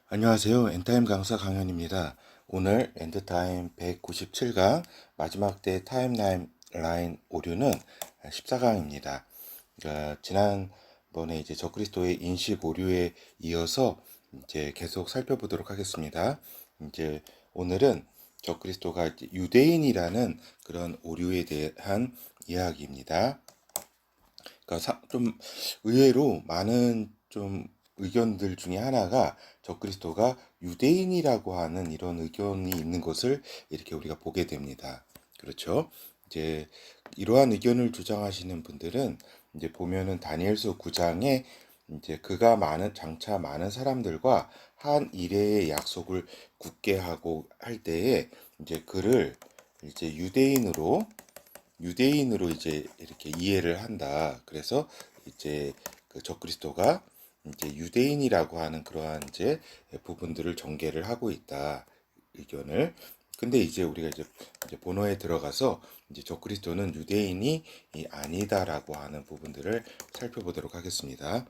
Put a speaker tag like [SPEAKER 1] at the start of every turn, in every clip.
[SPEAKER 1] 안녕하세요. 엔타임 강사 강현입니다. 오늘 엔드타임 197강 마지막 때 타임라인 오류는 14강입니다. 그러니까 지난번에 이제 적그리스도의 인식 오류에 이어서 이제 계속 살펴보도록 하겠습니다. 이제 오늘은 적그리스도가 이제 유대인이라는 그런 오류에 대한 이야기입니다. 그러니까 좀 의외로 많은 좀 의견들 중에 하나가 적그리스도가 유대인이라고 하는 이런 의견이 있는 것을 이렇게 우리가 보게 됩니다. 그렇죠? 이제 이러한 의견을 주장하시는 분들은 이제 보면은 다니엘서 9장에 이제 그가 장차 많은 사람들과 한 일회의 약속을 굳게 하고 할 때에 이제 그를 이제 유대인으로 이제 이렇게 이해를 한다. 그래서 이제 그 적그리스도가 이제 유대인이라고 하는 그러한 이제 부분들을 전개를 하고 있다. 의견을. 근데 이제 우리가 이제 본어에 들어가서 이제 적그리스도는 유대인이 아니다라고 하는 부분들을 살펴보도록 하겠습니다.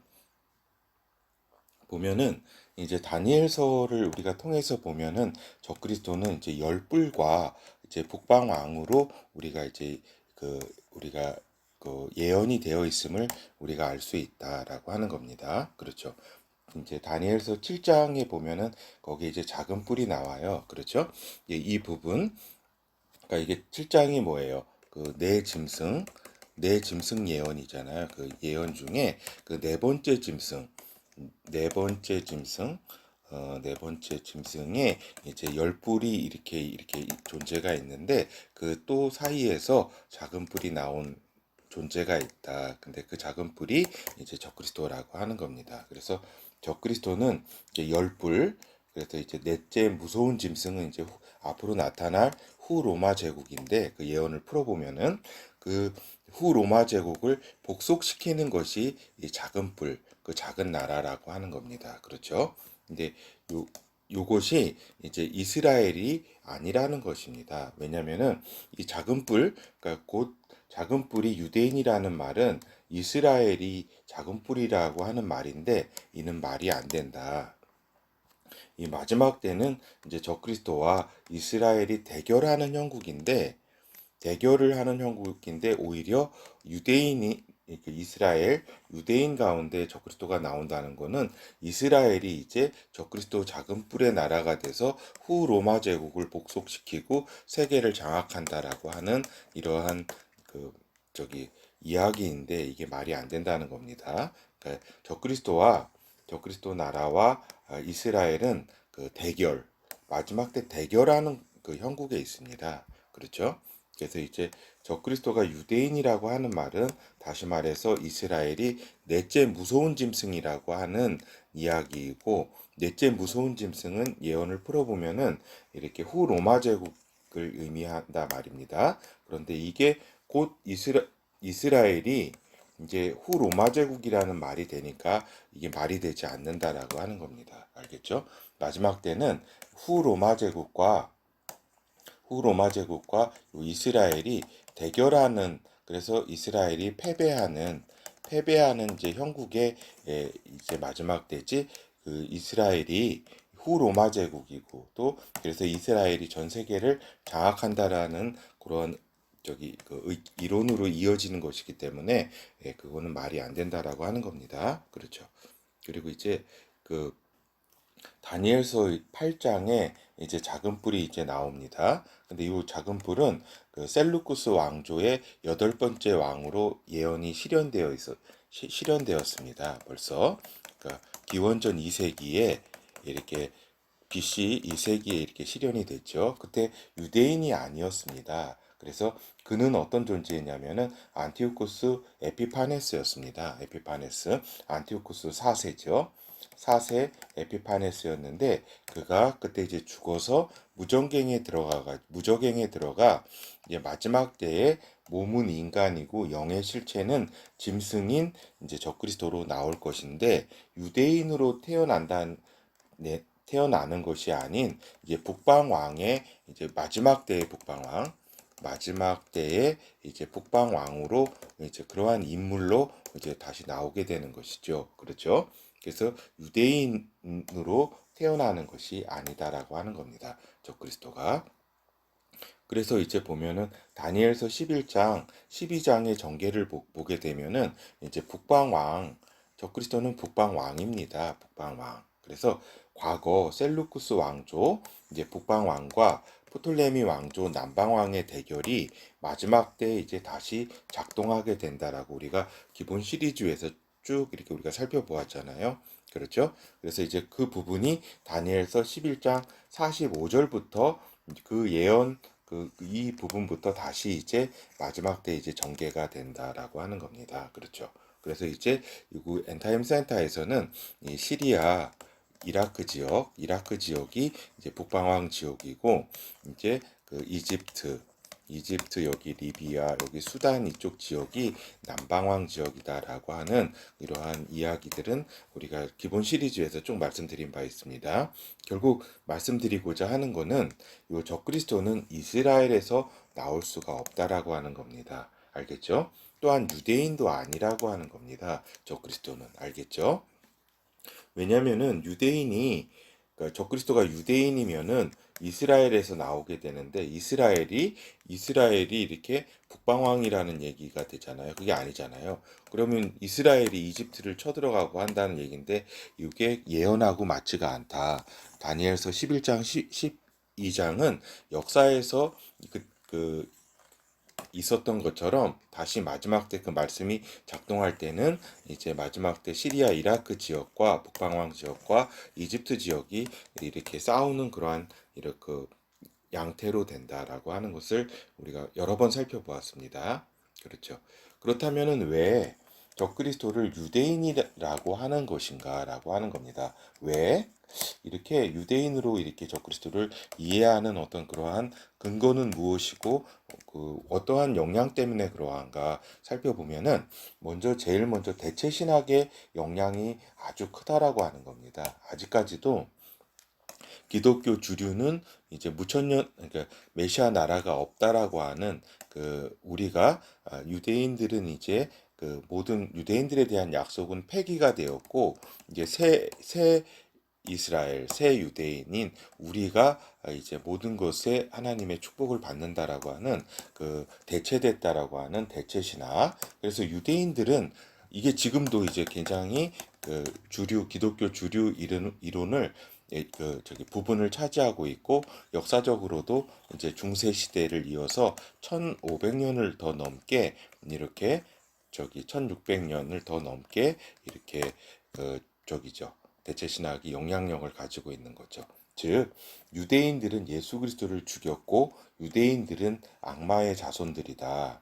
[SPEAKER 1] 보면은 이제 다니엘서를 우리가 통해서 보면은 적그리스도는 이제 열불과 이제 북방왕으로 우리가 그 예언이 되어 있음을 우리가 알 수 있다라고 하는 겁니다. 그렇죠. 이제 다니엘서 7장에 보면은 거기 이제 작은 뿔이 나와요. 그렇죠? 이 부분, 그러니까 이게 7장이 뭐예요? 그 네 짐승 예언이잖아요. 그 예언 중에 그 네 번째 짐승, 네 번째 짐승, 네 번째 짐승에 이제 열 뿔이 이렇게 존재가 있는데 그 또 사이에서 작은 뿔이 나온 존재가 있다. 근데 그 작은 뿔이 이제 적그리스도라고 하는 겁니다. 그래서 적그리스도는 이제 열 뿔, 그래서 이제 넷째 무서운 짐승은 이제 앞으로 나타날 후 로마 제국인데 그 예언을 풀어보면은 그 후 로마 제국을 복속시키는 것이 이 작은 뿔, 그 작은 나라라고 하는 겁니다. 그렇죠? 근데 요 요것이 이제 이스라엘이 아니라는 것입니다. 왜냐면은 이 작은 뿔, 그러니까 곧 작은 뿔이 유대인이라는 말은 이스라엘이 작은 뿔이라고 하는 말인데 이는 말이 안 된다. 이 마지막 때는 이제 적그리스도와 이스라엘이 대결을 하는 형국인데 오히려 유대인이 이스라엘 유대인 가운데 적그리스도가 나온다는 것은 이스라엘이 이제 적그리스도 작은 뿔의 나라가 돼서 후 로마 제국을 복속시키고 세계를 장악한다라고 하는 이러한 그 저기 이야기인데 이게 말이 안 된다는 겁니다. 그러니까 적그리스도 나라와 이스라엘은 그 마지막 때 대결하는 그 형국에 있습니다. 그렇죠? 그래서 이제 적그리스도가 유대인이라고 하는 말은 다시 말해서 이스라엘이 넷째 무서운 짐승이라고 하는 이야기이고 넷째 무서운 짐승은 예언을 풀어보면은 이렇게 후 로마 제국을 의미한다 말입니다. 그런데 이게 곧 이스라엘이 이제 후 로마 제국이라는 말이 되니까 이게 말이 되지 않는다라고 하는 겁니다. 알겠죠? 마지막 때는 후 로마 제국과 후 로마 제국과 이스라엘이 대결하는, 그래서 이스라엘이 패배하는 이제 형국의 이제 마지막 때지. 그 이스라엘이 후 로마 제국이고 또 그래서 이스라엘이 전 세계를 장악한다라는 그런 이론으로 이어지는 것이기 때문에 그거는 말이 안 된다라고 하는 겁니다. 그렇죠. 그리고 이제 그 다니엘서 8장에 이제 작은 뿔이 이제 나옵니다. 근데 이 작은 뿔은 그 셀루쿠스 왕조의 여덟 번째 왕으로 예언이 실현되었습니다. 벌써 그러니까 기원전 2세기에 이렇게 BC 2세기에 이렇게 실현이 됐죠. 그때 유대인이 아니었습니다. 그래서 그는 어떤 존재냐면은 안티오코스 에피파네스였습니다. 안티오코스 4세죠. 4세 에피파네스였는데 그가 그때 이제 죽어서 무적행에 들어가 이제 마지막 때에 몸은 인간이고 영의 실체는 짐승인 이제 적그리스도로 나올 것인데 유대인으로 태어나는 것이 아닌 이제 북방 왕의 이제 마지막 때의 북방 왕, 마지막 때에 이제 북방 왕으로 이제 그러한 인물로 이제 다시 나오게 되는 것이죠. 그렇죠? 그래서 유대인으로 태어나는 것이 아니다라고 하는 겁니다. 적그리스도가. 그래서 이제 보면은 다니엘서 11장, 12장의 전개를 보게 되면은 이제 북방왕, 적그리스도는 북방왕입니다. 북방왕. 그래서 과거 셀루쿠스 왕조, 이제 북방왕과 프톨레미 왕조 남방왕의 대결이 마지막 때 이제 다시 작동하게 된다라고 우리가 기본 시리즈에서 쭉 이렇게 우리가 살펴보았잖아요. 그렇죠? 그래서 이제 그 부분이 다니엘서 11장 45절부터 그 예언 이 부분부터 다시 이제 마지막 때 이제 전개가 된다라고 하는 겁니다. 그렇죠. 그래서 이제 이 엔타임 센터에서는 이 시리아 이라크 지역이 이제 북방왕 지역이고 이제 그 이집트 여기 리비아 여기 수단 이쪽 지역이 남방왕 지역이다라고 하는 이러한 이야기들은 우리가 기본 시리즈에서 쭉 말씀드린 바 있습니다. 결국 말씀드리고자 하는 것은 이 적그리스도는 이스라엘에서 나올 수가 없다라고 하는 겁니다. 알겠죠? 또한 유대인도 아니라고 하는 겁니다. 적그리스도는 알겠죠? 왜냐면은 그러니까 적그리스도가 유대인이면은 이스라엘에서 나오게 되는데 이스라엘이 이렇게 북방왕이라는 얘기가 되잖아요. 그게 아니잖아요. 그러면 이스라엘이 이집트를 쳐들어가고 한다는 얘기인데 이게 예언하고 맞지가 않다. 다니엘서 11장 12장은 역사에서 그 있었던 것처럼 다시 마지막 때 그 말씀이 작동할 때는 이제 마지막 때 시리아 이라크 지역과 북방왕 지역과 이집트 지역이 이렇게 싸우는 그러한 이렇게 양태로 된다라고 하는 것을 우리가 여러 번 살펴보았습니다. 그렇죠. 그렇다면은 왜 적그리스도를 유대인이라고 하는 것인가라고 하는 겁니다. 왜 이렇게 유대인으로 이렇게 적그리스도를 이해하는 어떤 그러한 근거는 무엇이고 그 어떠한 영향 때문에 그러한가 살펴보면은 제일 먼저 대체 신학의 영향이 아주 크다라고 하는 겁니다. 아직까지도 기독교 주류는 이제 무천년 그러니까 메시아 나라가 없다라고 하는 우리가 유대인들은 이제 그 모든 유대인들에 대한 약속은 폐기가 되었고 이제 새 이스라엘 새 유대인인 우리가 이제 모든 것에 하나님의 축복을 받는다라고 하는 대체됐다라고 하는 대체 신학. 그래서 유대인들은 이게 지금도 이제 굉장히 기독교 주류 이론을 부분을 차지하고 있고 역사적으로도 이제 중세 시대를 이어서 1500년을 더 넘게 이렇게 1600년을 더 넘게 이렇게 저기죠. 대체 신학이 영향력을 가지고 있는 거죠. 즉 유대인들은 예수 그리스도를 죽였고 유대인들은 악마의 자손들이다.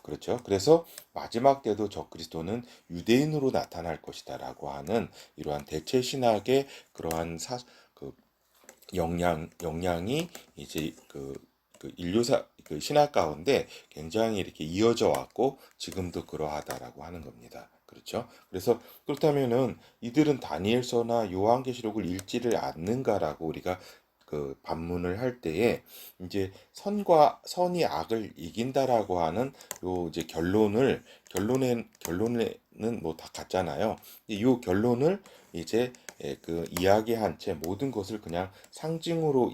[SPEAKER 1] 그렇죠. 그래서 마지막 때도 적그리스도는 유대인으로 나타날 것이다라고 하는 이러한 대체 신학의 그러한 그 영향이 이제 인류사 신학 가운데 굉장히 이렇게 이어져 왔고 지금도 그러하다라고 하는 겁니다. 그렇죠? 그래서 그렇다면은 이들은 다니엘서나 요한계시록을 읽지를 않는가라고 우리가 반문을 할 때에 이제 선이 악을 이긴다라고 하는 요 이제 결론에는 뭐 다 같잖아요. 이 결론을 이제 이야기한 채 모든 것을 그냥 상징으로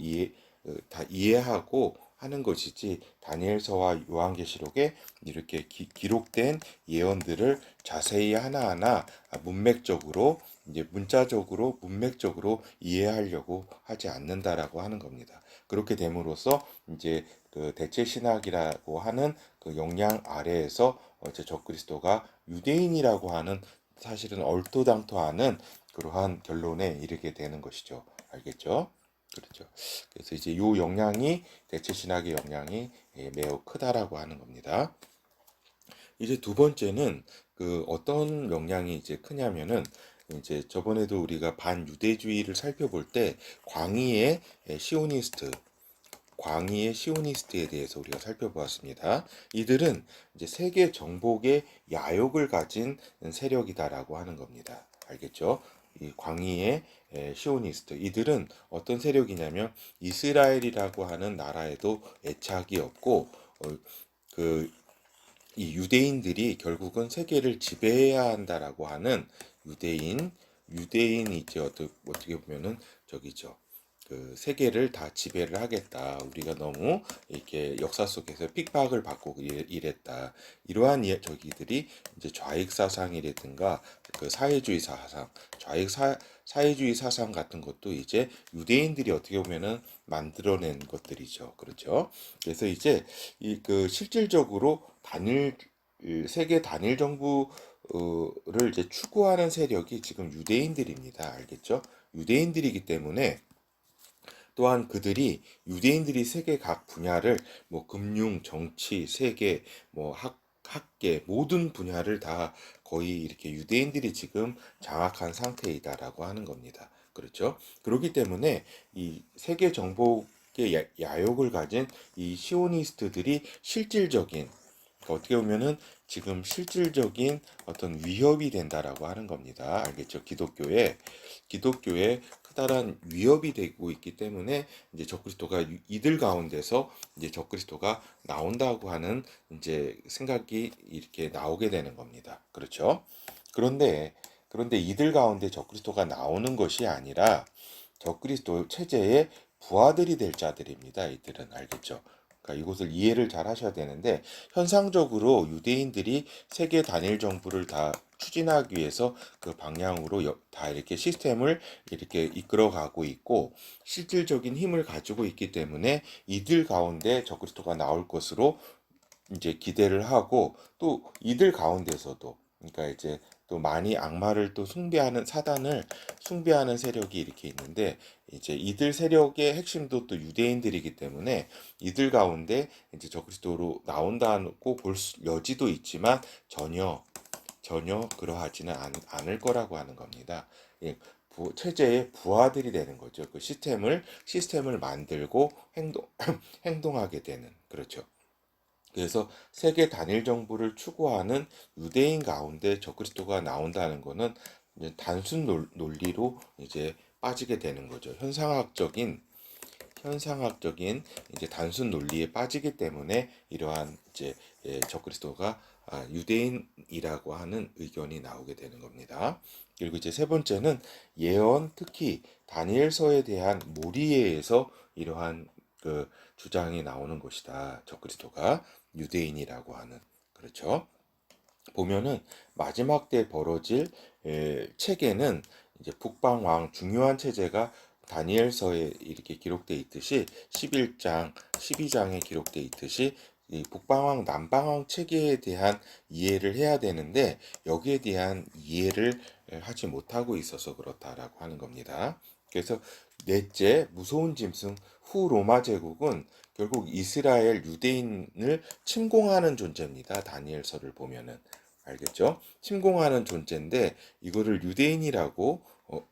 [SPEAKER 1] 다 이해하고 하는 것이지 다니엘서와 요한계시록에 이렇게 기록된 예언들을 자세히 하나하나 문맥적으로 이제 문자적으로 문맥적으로 이해하려고 하지 않는다라고 하는 겁니다. 그렇게 됨으로써 이제 대체 신학이라고 하는 영향 아래에서 이제 적그리스도가 유대인이라고 하는 사실은 얼토당토하는 그러한 결론에 이르게 되는 것이죠. 알겠죠? 그렇죠. 그래서 이제 요 영향이 대체 신학의 영향이 매우 크다라고 하는 겁니다. 이제 두 번째는 어떤 영향이 이제 크냐면은 이제 저번에도 우리가 반유대주의를 살펴볼 때 광의의 시오니스트 광의의 시오니스트에 대해서 우리가 살펴보았습니다. 이들은 이제 세계 정복의 야욕을 가진 세력이다라고 하는 겁니다. 알겠죠? 이 광의의 시오니스트 이들은 어떤 세력이냐면 이스라엘이라고 하는 나라에도 애착이 없고 그 이 유대인들이 결국은 세계를 지배해야 한다라고 하는 유대인이 이제 어떻게 보면은 저기죠. 그 세계를 다 지배를 하겠다. 우리가 너무 이렇게 역사 속에서 핍박을 받고 이랬다. 이러한 저기들이 이제 좌익 사상이라든가 그 사회주의 사상, 사회주의 사상 같은 것도 이제 유대인들이 어떻게 보면은 만들어낸 것들이죠. 그렇죠? 그래서 이제 이 그 실질적으로 세계 단일 정부를 이제 추구하는 세력이 지금 유대인들입니다. 알겠죠? 유대인들이기 때문에 또한 유대인들이 세계 각 분야를 뭐 금융, 정치, 세계, 뭐 학계 모든 분야를 다 거의 이렇게 유대인들이 지금 장악한 상태이다라고 하는 겁니다. 그렇죠? 그렇기 때문에 이 세계 정복의 야욕을 가진 이 시오니스트들이 그러니까 어떻게 보면은 지금 실질적인 어떤 위협이 된다라고 하는 겁니다. 알겠죠? 기독교에 크다란 위협이 되고 있기 때문에 이제 적그리스도가 이들 가운데서 이제 적그리스도가 나온다고 하는 이제 생각이 이렇게 나오게 되는 겁니다. 그렇죠? 그런데 이들 가운데 적그리스도가 나오는 것이 아니라 적그리스도 체제의 부하들이 될 자들입니다. 이들은 알겠죠? 그러니까 이것을 이해를 잘 하셔야 되는데 현상적으로 유대인들이 세계 단일 정부를 다 추진하기 위해서 그 방향으로 다 이렇게 시스템을 이렇게 이끌어가고 있고 실질적인 힘을 가지고 있기 때문에 이들 가운데 적그리스도가 나올 것으로 이제 기대를 하고 또 이들 가운데서도 그러니까 이제 또 많이 악마를 또 사단을 숭배하는 세력이 이렇게 있는데 이제 이들 세력의 핵심도 또 유대인들이기 때문에 이들 가운데 이제 적그리스도로 나온다고 볼 여지도 있지만 전혀 그러하지는 않을 거라고 하는 겁니다. 예, 체제의 부하들이 되는 거죠. 그 시스템을 만들고 행동하게 되는 그렇죠. 그래서 세계 단일 정부를 추구하는 유대인 가운데 적그리스도가 나온다는 것은 이제 단순 논리로 이제 빠지게 되는 거죠. 현상학적인 이제 단순 논리에 빠지기 때문에 이러한 이제 적그리스도가 유대인이라고 하는 의견이 나오게 되는 겁니다. 그리고 이제 세 번째는 예언, 특히 다니엘서에 대한 모리에에서 이러한 그 주장이 나오는 것이다. 적그리스도가 유대인이라고 하는 그렇죠. 보면은 마지막 때 벌어질 책에는 이제 북방왕 중요한 체제가 다니엘서에 이렇게 기록돼 있듯이 11장, 12장에 기록돼 있듯이 이 북방왕, 남방왕 체계에 대한 이해를 해야 되는데 여기에 대한 이해를 하지 못하고 있어서 그렇다라고 하는 겁니다. 그래서 넷째, 무서운 짐승 후 로마 제국은 결국 이스라엘 유대인을 침공하는 존재입니다. 다니엘서를 보면은 알겠죠? 침공하는 존재인데 이거를 유대인이라고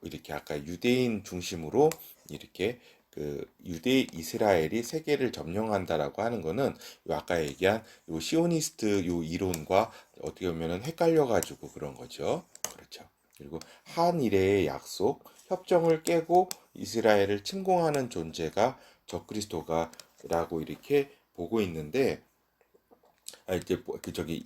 [SPEAKER 1] 이렇게 아까 유대인 중심으로 이렇게 그 유대 이스라엘이 세계를 점령한다라고 하는 거는 요 아까 얘기한 요 시오니스트 요 이론과 어떻게 보면은 헷갈려 가지고 그런 거죠. 그렇죠. 그리고 한일의 약속, 협정을 깨고 이스라엘을 침공하는 존재가 적그리스도가라고 이렇게 보고 있는데 이제 그 저기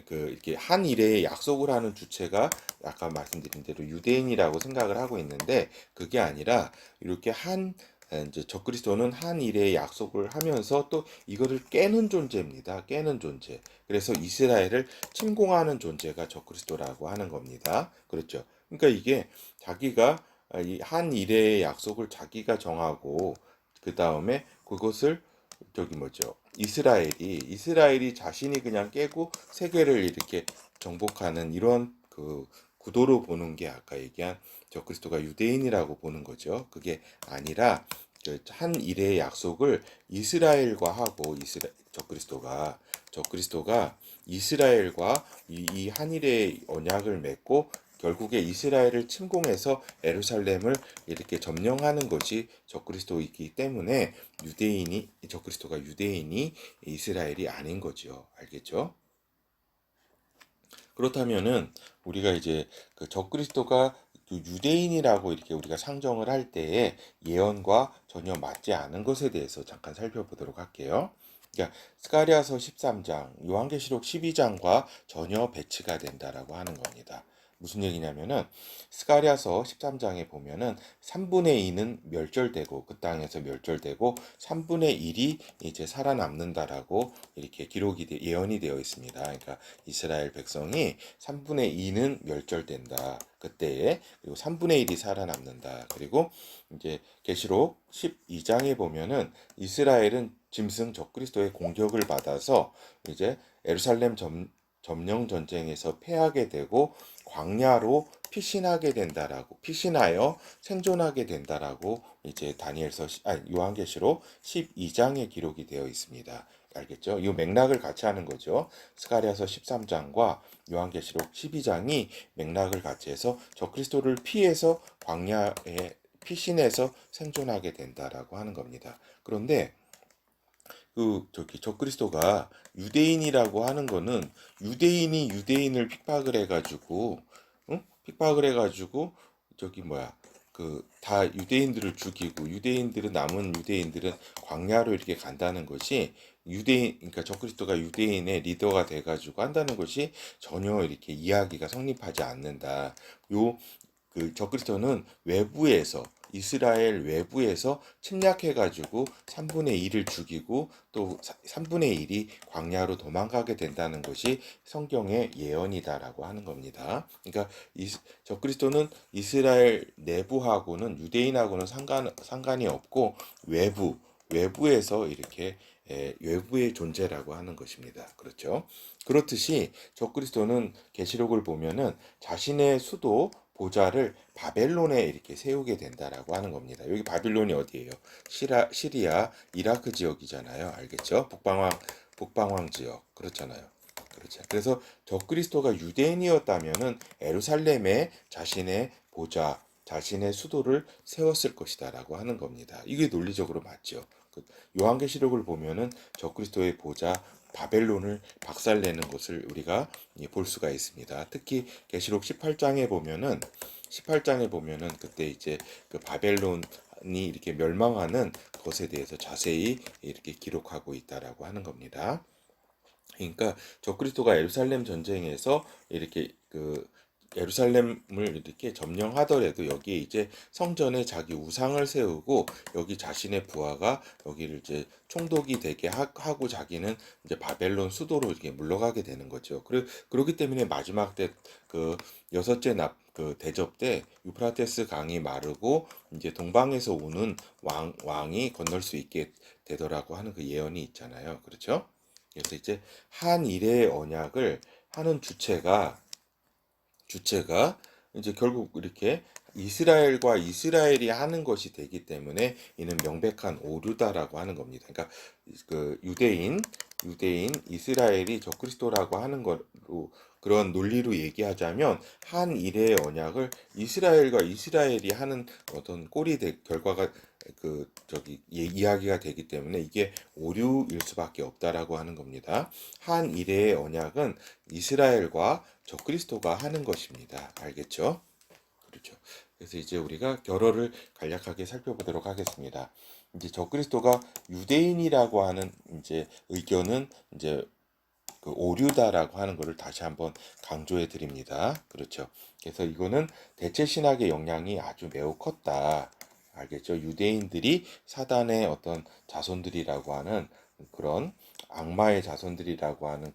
[SPEAKER 1] 그 이렇게 한일의 약속을 하는 주체가 아까 말씀드린 대로 유대인이라고 생각을 하고 있는데 그게 아니라 이렇게 이제 적그리스도는 한일의 약속을 하면서 또 이거를 깨는 존재입니다. 깨는 존재. 그래서 이스라엘을 침공하는 존재가 적그리스도라고 하는 겁니다. 그렇죠. 그러니까 이게 자기가 이 한일의 약속을 자기가 정하고 그 다음에 그것을 저기 뭐죠? 이스라엘이 자신이 그냥 깨고 세계를 이렇게 정복하는 이런 그 구도로 보는 게 아까 얘기한 적그리스도가 유대인이라고 보는 거죠. 그게 아니라 그한 일의 약속을 이스라엘과 하고 적그리스도가 이스라엘과 이 한일의 언약을 맺고 결국에 이스라엘을 침공해서 예루살렘을 이렇게 점령하는 것이 적그리스도이기 때문에 적그리스도가 유대인이 이스라엘이 아닌 거죠. 알겠죠? 그렇다면은 우리가 이제 그 적그리스도가 그 유대인이라고 이렇게 우리가 상정을 할 때에 예언과 전혀 맞지 않은 것에 대해서 잠깐 살펴보도록 할게요. 그러니까 스가랴서 13장, 요한계시록 12장과 전혀 배치가 된다라고 하는 겁니다. 무슨 얘기냐면은 스가랴서 13장에 보면은 3분의 2는 멸절되고 그 땅에서 멸절되고 3분의 1이 이제 살아남는다라고 이렇게 예언이 되어 있습니다. 그러니까 이스라엘 백성이 3분의 2는 멸절된다. 그때에 그리고 3분의 1이 살아남는다. 그리고 이제 계시록 12장에 보면은 이스라엘은 짐승 적그리스도의 공격을 받아서 이제 예루살렘 점령 전쟁에서 패하게 되고 광야로 피신하여 생존하게 된다라고 이제 요한계시록 12장에 기록이 되어 있습니다. 알겠죠? 이 맥락을 같이 하는 거죠. 스가랴서 13장과 요한계시록 12장이 맥락을 같이 해서 적그리스도를 피해서 광야에 피신해서 생존하게 된다라고 하는 겁니다. 그런데 적그리스도가 유대인이라고 하는 거는 유대인이 유대인을 핍박을 해가지고, 응? 핍박을 해가지고, 다 유대인들을 죽이고, 남은 유대인들은 광야로 이렇게 간다는 것이 그러니까 적그리스도가 유대인의 리더가 돼가지고 한다는 것이 전혀 이렇게 이야기가 성립하지 않는다. 요 적그리스도는 이스라엘 외부에서 침략해가지고 3분의 1을 죽이고 또 3분의 1이 광야로 도망가게 된다는 것이 성경의 예언이다라고 하는 겁니다. 그러니까 적그리스도는 이스라엘 내부하고는 유대인하고는 상관이 없고 외부에서 이렇게 외부의 존재라고 하는 것입니다. 그렇죠? 그렇듯이 적그리스도는 계시록을 보면은 자신의 수도 보좌를 바벨론에 이렇게 세우게 된다라고 하는 겁니다. 여기 바빌론이 어디예요? 시리아, 이라크 지역이잖아요. 알겠죠? 북방왕 지역. 그렇잖아요. 그렇죠. 그래서 적그리스도가 유대인이었다면은 예루살렘에 자신의 보좌, 자신의 수도를 세웠을 것이다라고 하는 겁니다. 이게 논리적으로 맞죠. 요한계시록을 보면은 적그리스도의 보좌 바벨론을 박살내는 것을 우리가 볼 수가 있습니다. 특히 계시록 18장에 보면은 그때 이제 그 바벨론이 이렇게 멸망하는 것에 대해서 자세히 이렇게 기록하고 있다라고 하는 겁니다. 그러니까 적그리스도가 예루살렘 전쟁에서 이렇게 예루살렘을 이렇게 점령하더라도 여기에 이제 성전에 자기 우상을 세우고 여기 자신의 부하가 여기를 이제 총독이 되게 하고 자기는 이제 바벨론 수도로 이렇게 물러가게 되는 거죠. 그렇기 때문에 마지막 때 여섯째 대접 때 유프라테스 강이 마르고 이제 동방에서 오는 왕이 건널 수 있게 되더라고 하는 그 예언이 있잖아요. 그렇죠? 그래서 이제 한 일의 언약을 하는 주체가 이제 결국 이렇게 이스라엘과 이스라엘이 하는 것이 되기 때문에 이는 명백한 오류다라고 하는 겁니다. 그러니까 유대인, 이스라엘이 적그리스도라고 하는 거로 그런 논리로 얘기하자면 한 일의 언약을 이스라엘과 이스라엘이 하는 어떤 결과가 이야기가 되기 때문에 이게 오류일 수밖에 없다라고 하는 겁니다. 한 일의 언약은 이스라엘과 적그리스도가 하는 것입니다. 알겠죠? 그렇죠. 그래서 이제 우리가 결어를 간략하게 살펴보도록 하겠습니다. 이제 적그리스도가 유대인이라고 하는 이제 의견은 이제 오류다라고 하는 것을 다시 한번 강조해 드립니다. 그렇죠. 그래서 이거는 대체 신학의 영향이 아주 매우 컸다. 알겠죠? 유대인들이 사단의 어떤 자손들이라고 하는 그런 악마의 자손들이라고 하는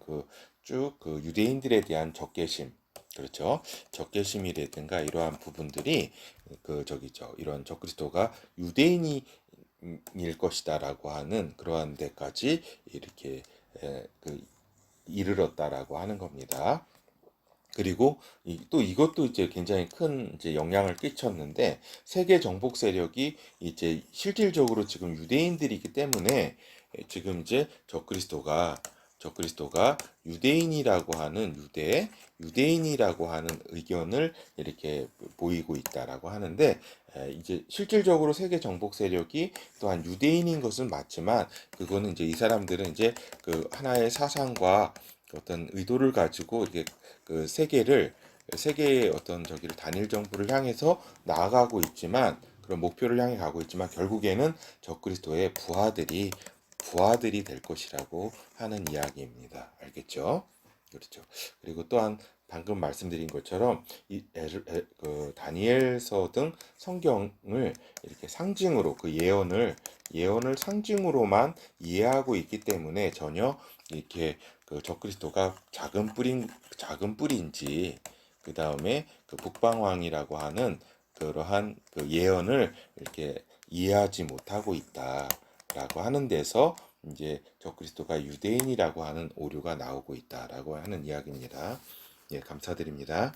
[SPEAKER 1] 유대인들에 대한 적개심, 그렇죠? 적개심이라든가 이러한 부분들이 이런 적그리스도가 유대인이 일 것이다라고 하는 그러한 데까지 이렇게 이르렀다라고 하는 겁니다. 그리고 또 이것도 이제 굉장히 큰 이제 영향을 끼쳤는데 세계 정복 세력이 이제 실질적으로 지금 유대인들이기 때문에 지금 이제 적그리스도가 유대인이라고 하는 의견을 이렇게 보이고 있다라고 하는데 이제 실질적으로 세계 정복 세력이 또한 유대인인 것은 맞지만 그거는 이제 이 사람들은 이제 하나의 사상과 어떤 의도를 가지고 이렇게 세계의 어떤 단일 정부를 향해서 나아가고 있지만 그런 목표를 향해 가고 있지만 결국에는 적그리스도의 부하들이 부하들이 될 것이라고 하는 이야기입니다. 알겠죠? 그렇죠. 그리고 또한 방금 말씀드린 것처럼 다니엘서 등 성경을 이렇게 상징으로 그 예언을 상징으로만 이해하고 있기 때문에 전혀 이렇게 그 적그리스도가 작은 뿌리인지 그 다음에 그 북방왕이라고 하는 그러한 그 예언을 이렇게 이해하지 못하고 있다라고 하는 데서 이제 적그리스도가 유대인이라고 하는 오류가 나오고 있다라고 하는 이야기입니다. 예, 감사드립니다.